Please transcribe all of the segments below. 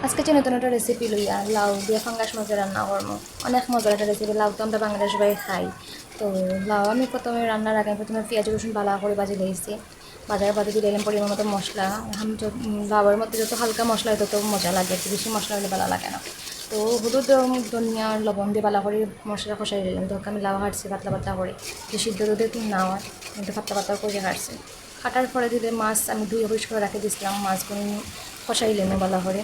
আজকে যে নতুন একটা রেসিপি লইয়া লাউ দিয়ে ফাঙ্গাস মাছের রান্না করবো। অনেক মজার একটা রেসিপি। লাউ তো আমরা বাংলাদেশ সবাই খাই। তো লাউ আমি প্রথমে রান্নার আগে প্রথমে পেঁয়াজ রসুন বালা করে বাজি দিয়েছি। বাজারে বাজি দিয়ে দিলাম পরিমাণ মতো মশলা। লাউয়ের মধ্যে যত হালকা মশলা হয় তত মজা লাগে, একটু বেশি মশলা হলে ভালো লাগে না। তো হলুদ ধনিয়া লবণ দিয়ে বালা করে মশলা কষাই দিলাম। তো আমি লাউ হাঁটছি পাতলা পাতলা করে, যে সিদ্ধ দুধে না হয় কিন্তু পাতলা পাতলা করে হাঁটছি। কাটার পরে দিলে মাছ আমি ধুয়ে পরিষ্কার করে রাখে দিয়েছিলাম। মাছগুলো কষাই লেমু বালা করে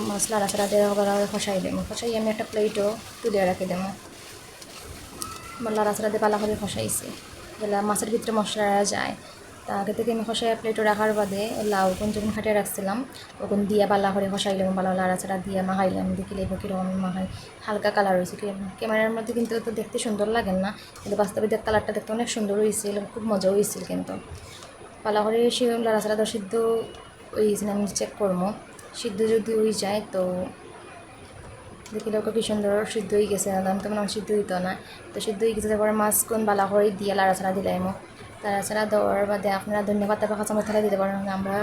মাছ লাড়াচাড়া দেওয়া বালা করে খসাই আমি একটা প্লেটও তুলে রাখি দেবো। লাড়াচাড়া দিয়ে বালা করে খসাইছি যেটা মাছের ভিতরে মশলা যায়। তা আগে থেকে আমি খসাই প্লেটও রাখার বাদে লাউ কোন যখন খাটিয়ে রাখছিলাম ওখান দিয়ে বালা করে খসাইলাম, বালা লাড়াচাড়া দিয়ে মাখাইলাম। দেখিলে কীরকম মাখাই, হালকা কালার হয়েছে। ক্যামেরার মধ্যে কিন্তু তো দেখতে সুন্দর লাগেন না, কিন্তু বাস্তবে কালারটা দেখতে অনেক সুন্দর হয়েছিল, খুব মজা হয়েছিল। কিন্তু পালা করে সে লাড়াচাড়া সিদ্ধ হয়েছে আমি চেক করবো। সিদ্ধ যদি হয়ে যায় তো দেখিলে ওকে কি সুন্দর সিদ্ধ হয়ে গেছে। আমি তো মনে সিদ্ধ হইতো না, তো সিদ্ধ হয়ে গেছে। তারপরে মাছ কোন বালা করে দিয়ে লাড়াচাড়া দিলাম। লাড়াচাড়া দেওয়ার বাদে আপনারা ধন্যবাদ বা কাঁচা মশলা দিতে পারেন। আমরা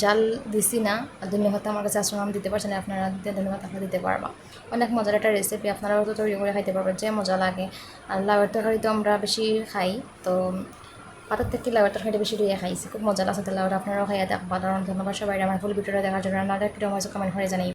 জাল দিছি না, ধন্যবাদ আমার কাছে আশ্রম দিতে পারছেন, আপনারা ধন্যবাদ আপনারা দিতে পারবা। অনেক মজার একটা রেসিপি, আপনারাও তো তৈরি করে খাইতে পারবেন, যে মজা লাগে। আর লাউয়ের তরকারি তো আমরা বেশি খাই, তো পাতার থেকে লাউয়ের তরকারিটা বেশি দিয়ে খাইছি, খুব মজা লাগছে। লাউটা আপনারাও খাইয়া দেখবা। ধন্যবাদ সবাই আমার ফুল ভিডিওটা দেখার জন্য। আপনারা একটু কমেন্ট করে জানাই।